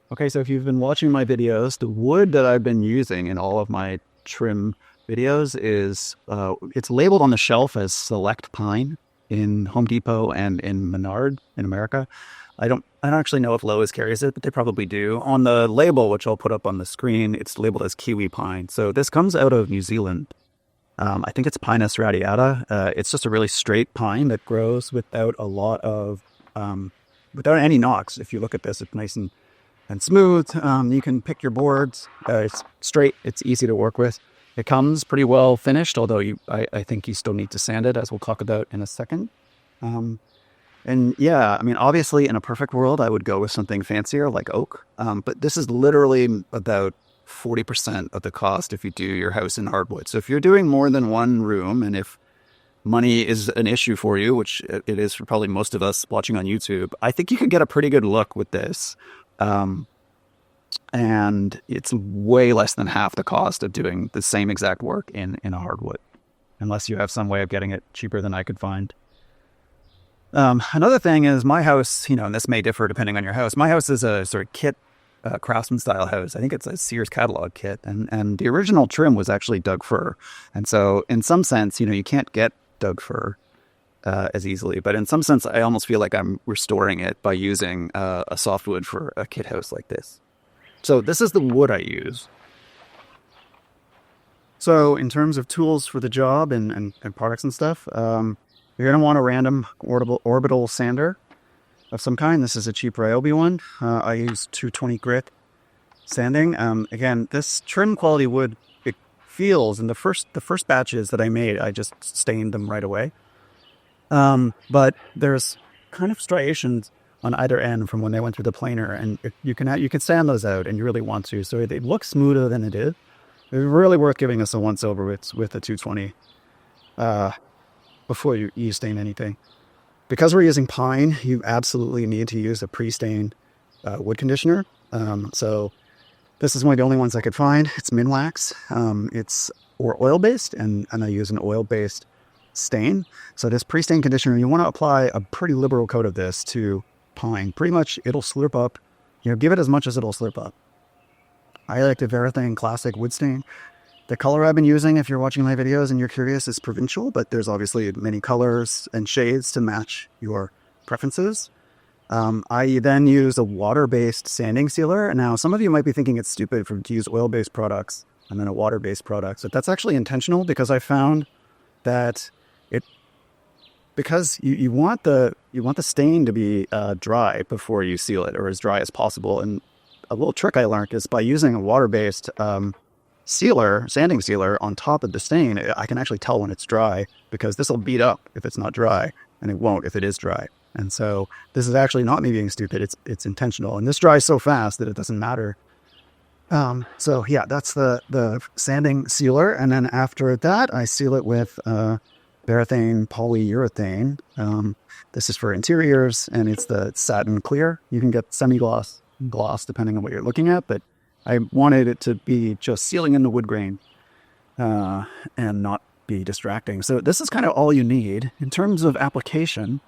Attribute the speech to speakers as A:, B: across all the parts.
A: Okay, so if you've been watching my videos, the wood that I've been using in all of my trim videos is, it's labeled on the shelf as Select Pine in Home Depot and in Menard in America. I don't actually know if Lowe's carries it, but they probably do. On the label, which I'll put up on the screen, it's labeled as kiwi pine. So this comes out of New Zealand. I think it's Pinus radiata. It's just a really straight pine that grows without a lot of, without any knocks. If you look at this, it's nice and smooth. You can pick your boards. It's straight. It's easy to work with. It comes pretty well finished, although I think you still need to sand it, as we'll talk about in a second. And yeah, I mean, obviously, in a perfect world, I would go with something fancier like oak. But this is literally about 40% of the cost if you do your house in hardwood. So if you're doing more than one room, and if money is an issue for you, which it is for probably most of us watching on YouTube, I think you could get a pretty good look with this. And it's way less than half the cost of doing the same exact work in a hardwood, unless you have some way of getting it cheaper than I could find. Another thing is my house, and this may differ depending on your house. My house is a sort of kit, craftsman style house. I think it's a Sears catalog kit, and the original trim was actually Doug fir. And so in some sense, you can't get Doug fir as easily, but in some sense, I almost feel like I'm restoring it by using a softwood for a kit house like this. So this is the wood I use. So in terms of tools for the job and products and stuff, you're going to want a random orbital sander of some kind. This is a cheap Ryobi one. I use 220 grit sanding. Again, this trim quality wood, it feels, in the first batches that I made, I just stained them right away. But there's kind of striations on either end from when they went through the planer, and you can sand those out, and you really want to. So they look smoother than it is. It's really worth giving us a once over with a 220 before you stain anything. Because we're using pine, you absolutely need to use a pre-stained wood conditioner. So this is one of the only ones I could find. It's Minwax. It's oil-based, and I use an oil-based stain. So this pre-stain conditioner, you want to apply a pretty liberal coat of this to pine. Pretty much it'll slurp up. Give it as much as it'll slurp up. I like the Varathane Classic Wood Stain. The color I've been using, if you're watching my videos and you're curious, is Provincial, but there's obviously many colors and shades to match your preferences. I then use a water-based sanding sealer. Now, some of you might be thinking it's stupid to use oil-based products and then a water-based product, but that's actually intentional because I found that because you want the stain to be dry before you seal it, or as dry as possible. And a little trick I learned is by using a water-based sanding sealer on top of the stain, I can actually tell when it's dry, because this will beat up if it's not dry, and it won't if it is dry. And so this is actually not me being stupid, it's intentional. And this dries so fast that it doesn't matter. So yeah, that's the sanding sealer. And then after that, I seal it with Varathane polyurethane. This is for interiors, and it's the satin clear. You can get semi-gloss, gloss, depending on what you're looking at, but I wanted it to be just sealing in the wood grain and not be distracting. So this is kind of all you need. In terms of application,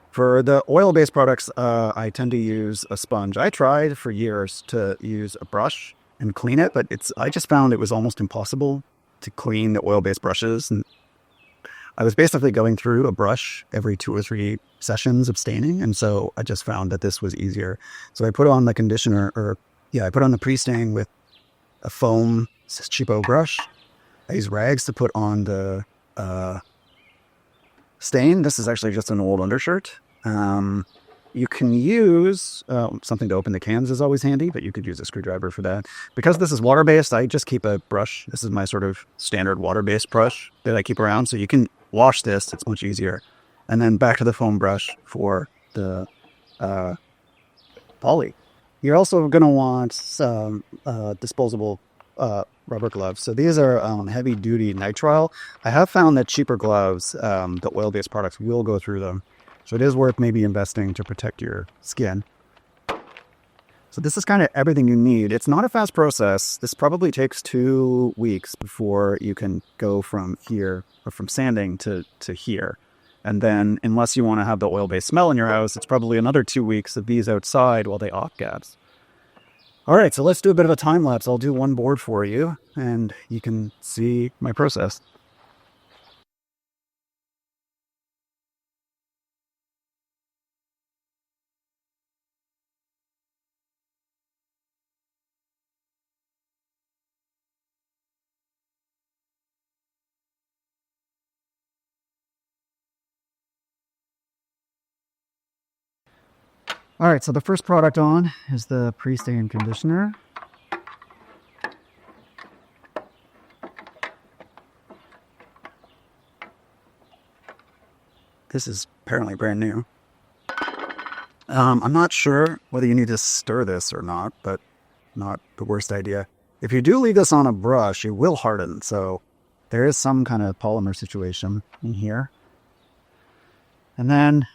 A: for the oil-based products, I tend to use a sponge. I tried for years to use a brush and clean it, but I just found it was almost impossible to clean the oil-based brushes. And I was basically going through a brush every 2 or 3 sessions of staining, and so I just found that this was easier. So I put on the conditioner, I put on the pre-stain with a foam cheapo brush. I use rags to put on the stain. This is actually just an old undershirt. You can use something to open the cans, is always handy, but you could use a screwdriver for that. Because this is water-based, I just keep a brush. This is my sort of standard water-based brush that I keep around, so you can wash this. It's much easier. And then back to the foam brush for the poly. You're also going to want some disposable rubber gloves. So these are heavy-duty nitrile. I have found that cheaper gloves, the oil-based products, will go through them. So it is worth maybe investing to protect your skin. So this is kind of everything you need. It's not a fast process. This probably takes 2 weeks before you can go from here, or from sanding to here. And then unless you want to have the oil-based smell in your house, it's probably another 2 weeks of these outside while they off-gas. All right, so let's do a bit of a time lapse. I'll do one board for you and you can see my process. All right, so the first product on is the pre-stain conditioner. This is apparently brand new. I'm not sure whether you need to stir this or not, but not the worst idea. If you do leave this on a brush, it will harden, so there is some kind of polymer situation in here. And then,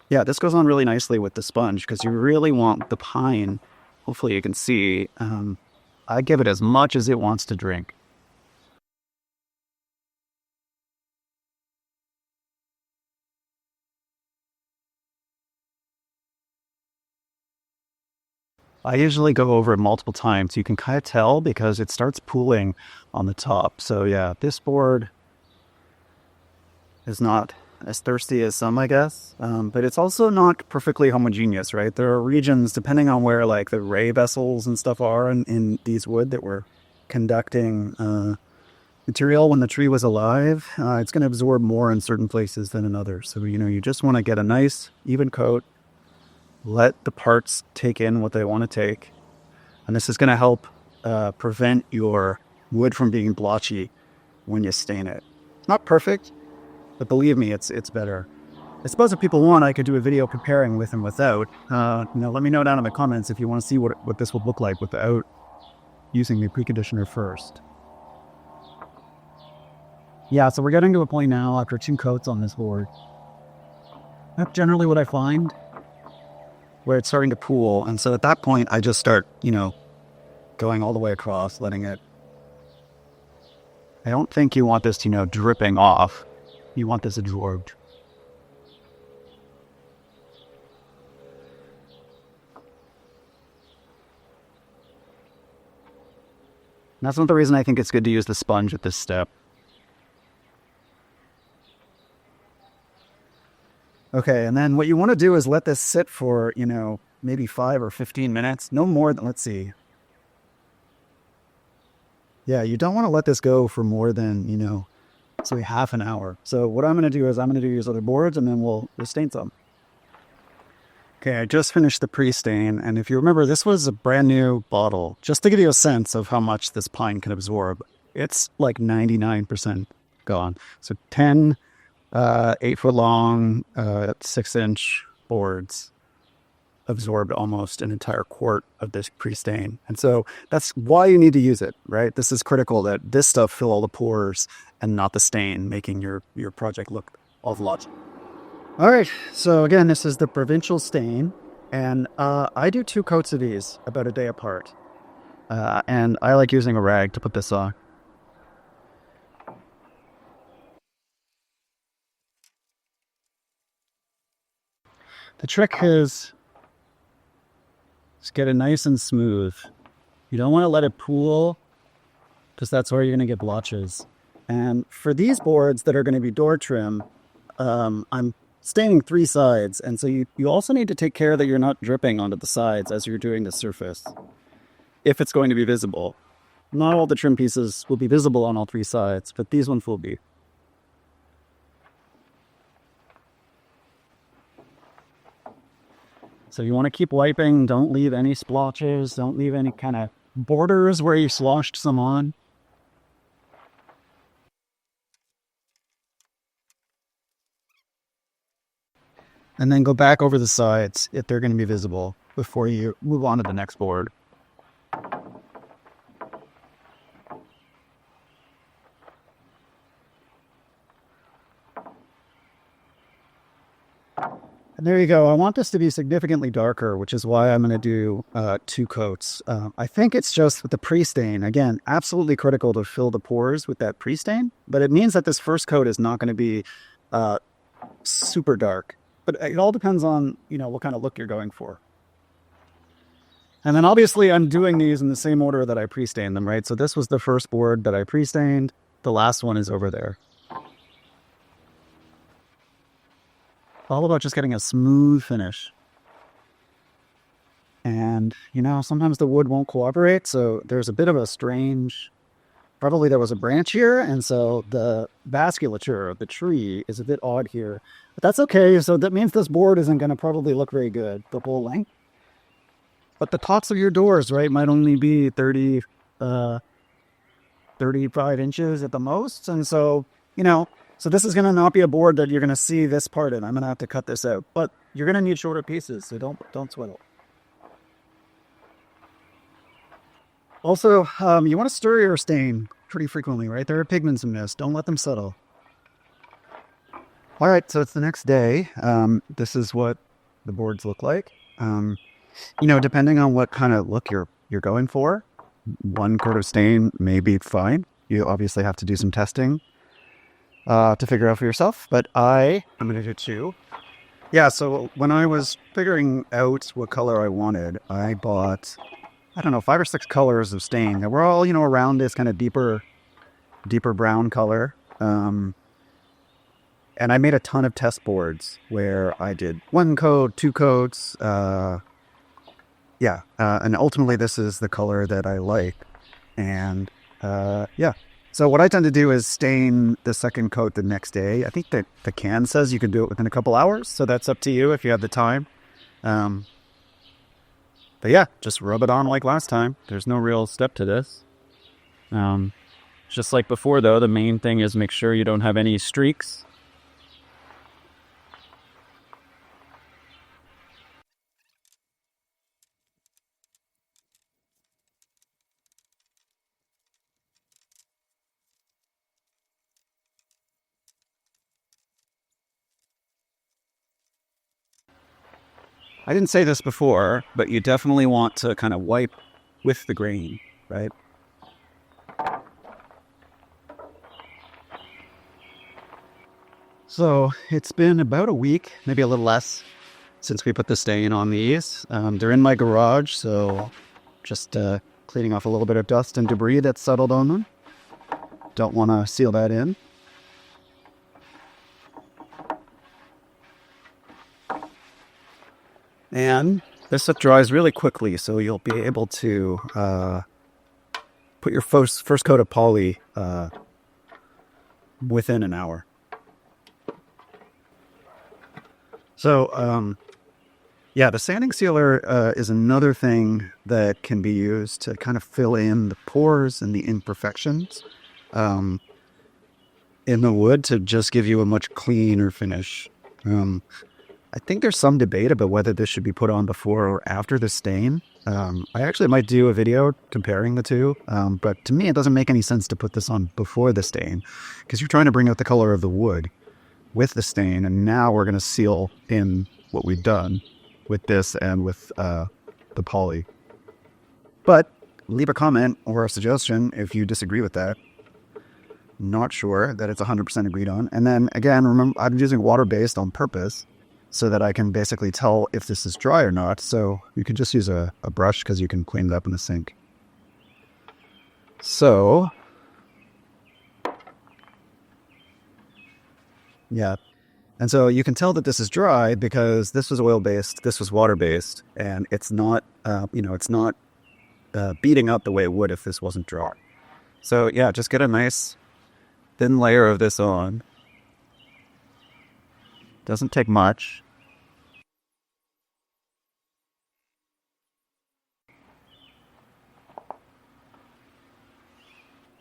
A: yeah, this goes on really nicely with the sponge because you really want the pine. Hopefully you can see. I give it as much as it wants to drink. I usually go over it multiple times. You can kind of tell because it starts pooling on the top. So yeah, this board is not as thirsty as some, I guess. But it's also not perfectly homogeneous, right? There are regions, depending on where like the ray vessels and stuff are in these wood that were conducting material when the tree was alive. It's going to absorb more in certain places than in others. So, you just want to get a nice even coat. Let the parts take in what they want to take. And this is going to help prevent your wood from being blotchy when you stain it. It's not perfect, but believe me, it's better. I suppose if people want, I could do a video comparing with and without. Let me know down in the comments if you want to see what this would look like without using the preconditioner first. Yeah, so we're getting to a point now after 2 coats on this board. That's generally what I find, where it's starting to pool. And so at that point, I just start, going all the way across, letting it. I don't think you want this, dripping off. You want this absorbed. And that's not the reason I think it's good to use the sponge at this step. Okay, and then what you want to do is let this sit for, maybe 5 or 15 minutes. No more than, let's see. Yeah, you don't want to let this go for more than, say half an hour. So what I'm going to do is I'm going to do these other boards and then we'll stain some. Okay, I just finished the pre-stain. And if you remember, this was a brand new bottle. Just to give you a sense of how much this pine can absorb, it's like 99% gone. So 10 8-foot long, 6-inch boards absorbed almost an entire quart of this pre-stain. And so that's why you need to use it, right? This is critical that this stuff fill all the pores and not the stain, making your project look awful lot. All right, so again, this is the provincial stain. And I do 2 coats of these about a day apart. And I like using a rag to put this on. The trick is just get it nice and smooth. You don't want to let it pool because that's where you're going to get blotches. And for these boards that are going to be door trim, I'm staining 3 sides. And so you also need to take care that you're not dripping onto the sides as you're doing the surface, if it's going to be visible. Not all the trim pieces will be visible on all 3 sides, but these ones will be. So you want to keep wiping. Don't leave any splotches. Don't leave any kind of borders where you sloshed some on. And then go back over the sides if they're going to be visible before you move on to the next board. And there you go. I want this to be significantly darker, which is why I'm going to do 2 coats. I think it's just with the pre-stain. Again, absolutely critical to fill the pores with that pre-stain, but it means that this first coat is not going to be super dark. But it all depends on, what kind of look you're going for. And then obviously I'm doing these in the same order that I pre-stained them, right? So this was the first board that I pre-stained. The last one is over there. All about just getting a smooth finish. And, sometimes the wood won't cooperate, so there's a bit of a strange, probably there was a branch here, and so the vasculature of the tree is a bit odd here. But that's okay, so that means this board isn't going to probably look very good the whole length. But the tops of your doors, right, might only be 35 inches at the most, and so, so this is going to not be a board that you're going to see this part in. I'm going to have to cut this out. But you're going to need shorter pieces, so don't sweat it. Also, you want to stir your stain pretty frequently, right? There are pigments in this. Don't let them settle. All right, so it's the next day. This is what the boards look like. Depending on what kind of look you're going for, 1 coat of stain may be fine. You obviously have to do some testing to figure out for yourself, but I'm going to do 2. Yeah, so when I was figuring out what color I wanted, I bought, 5 or 6 colors of stain that were all, around this kind of deeper brown color. And I made a ton of test boards where I did 1 coat, 2 coats. And ultimately this is the color that I like. And so what I tend to do is stain the second coat the next day. I think that the can says you can do it within a couple hours, so that's up to you if you have the time. But yeah, just rub it on like last time. There's no real step to this. Just like before, though, the main thing is make sure you don't have any streaks. I didn't say this before, but you definitely want to kind of wipe with the grain, right? So it's been about a week, maybe a little less, since we put the stain on these. They're in my garage, so just cleaning off a little bit of dust and debris that's settled on them. Don't want to seal that in. And this stuff dries really quickly, so you'll be able to put your first coat of poly within an hour. So, the sanding sealer is another thing that can be used to kind of fill in the pores and the imperfections in the wood to just give you a much cleaner finish. I think there's some debate about whether this should be put on before or after the stain. I actually might do a video comparing the two, but to me it doesn't make any sense to put this on before the stain because you're trying to bring out the color of the wood with the stain, and now we're going to seal in what we've done with this and with the poly. But leave a comment or a suggestion if you disagree with that. Not sure that it's 100% agreed on. And then again, remember, I'm using water-based on purpose so that I can basically tell if this is dry or not. So you can just use a brush because you can clean it up in the sink. So, yeah. And so you can tell that this is dry because this was oil-based, this was water-based, and it's not, it's not beating up the way it would if this wasn't dry. So yeah, just get a nice thin layer of this on. Doesn't take much.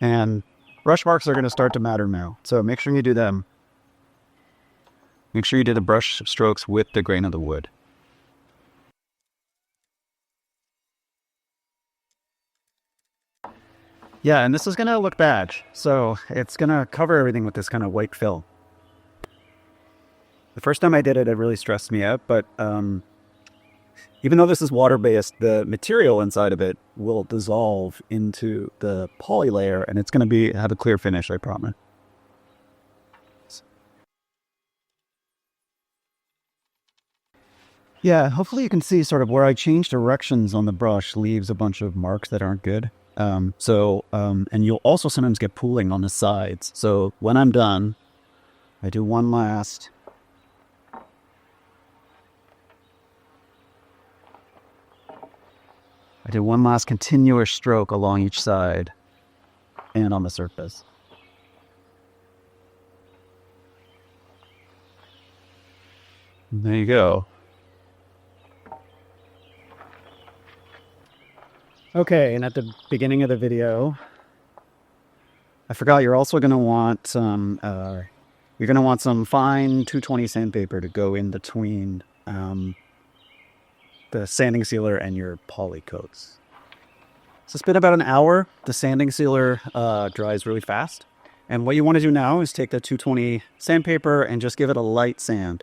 A: And brush marks are going to start to matter now. So make sure you do them. Make sure you do the brush strokes with the grain of the wood. Yeah, and this is going to look bad. So it's going to cover everything with this kind of white film. The first time I did it, it really stressed me out, but even though this is water-based, the material inside of it will dissolve into the poly layer, and it's going to have a clear finish, I promise. Yeah, hopefully you can see sort of where I change directions on the brush leaves a bunch of marks that aren't good. And you'll also sometimes get pooling on the sides. So when I'm done, I do one last continuous stroke along each side and on the surface. And there you go. Okay, and at the beginning of the video, I forgot you're also going to want some fine 220 sandpaper to go in between the sanding sealer and your poly coats. So it's been about an hour. The sanding sealer dries really fast. And what you want to do now is take the 220 sandpaper and just give it a light sand.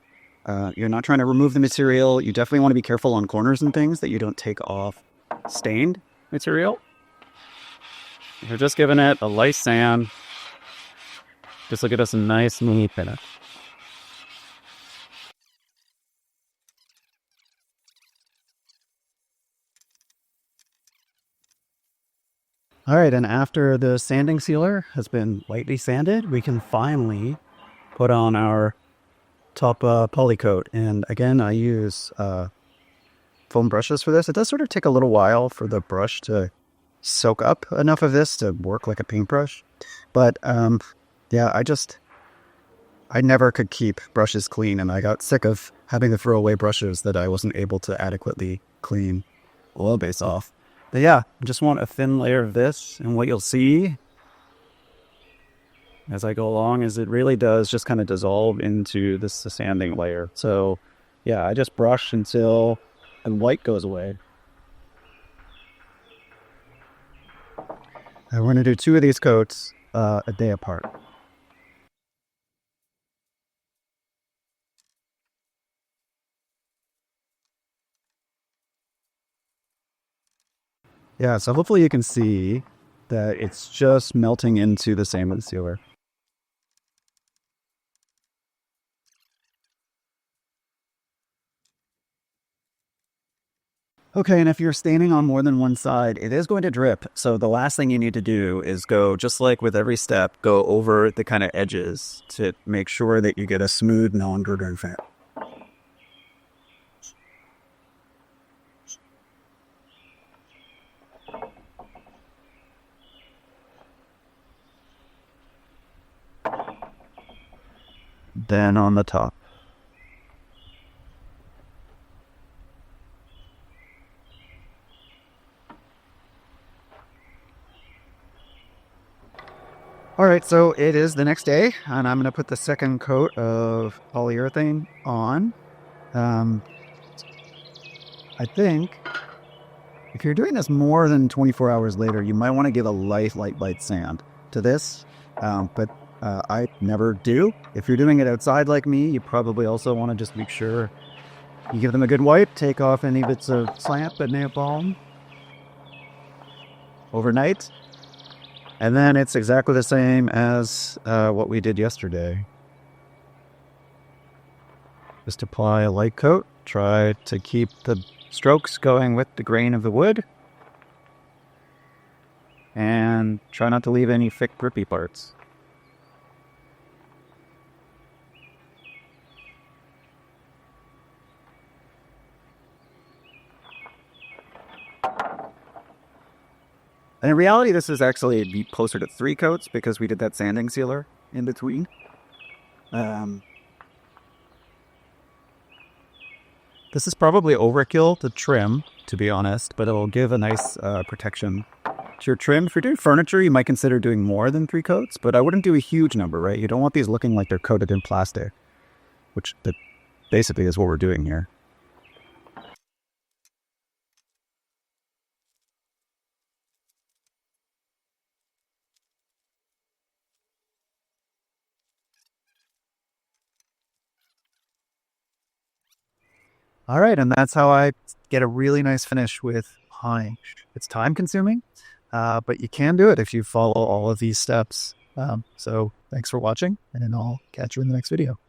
A: You're not trying to remove the material. You definitely want to be careful on corners and things that you don't take off stained material. You're just giving it a light sand. Just look at us a nice smooth finish. All right, and after the sanding sealer has been lightly sanded, we can finally put on our top poly coat. And again, I use foam brushes for this. It does sort of take a little while for the brush to soak up enough of this to work like a paintbrush. But yeah, I never could keep brushes clean, and I got sick of having to throw away brushes that I wasn't able to adequately clean oil base off. But yeah, I just want a thin layer of this, and what you'll see as I go along is it really does just kind of dissolve into this sanding layer. So yeah, I just brush until the white goes away. And we're going to do 2 of these coats a day apart. Yeah, so hopefully you can see that it's just melting into the sanding sealer. Okay, and if you're standing on more than one side, it is going to drip. So the last thing you need to do is go, just like with every step, go over the kind of edges to make sure that you get a smooth, non-dripping fit. Then on the top. All right, so it is the next day, and I'm going to put the second coat of polyurethane on. I think if you're doing this more than 24 hours later, you might want to give a light sand to this, but I never do. If you're doing it outside like me, you probably also want to just make sure you give them a good wipe, take off any bits of slant that may have fallen overnight. And then it's exactly the same as what we did yesterday. Just apply a light coat. Try to keep the strokes going with the grain of the wood. And try not to leave any thick, grippy parts. And in reality, this is actually closer to 3 coats because we did that sanding sealer in between. This is probably overkill to trim, to be honest, but it'll give a nice protection to your trim. If you're doing furniture, you might consider doing more than 3 coats, but I wouldn't do a huge number, right? You don't want these looking like they're coated in plastic, which basically is what we're doing here. All right, and that's how I get a really nice finish with pine. It's time consuming, but you can do it if you follow all of these steps. So thanks for watching, and I'll catch you in the next video.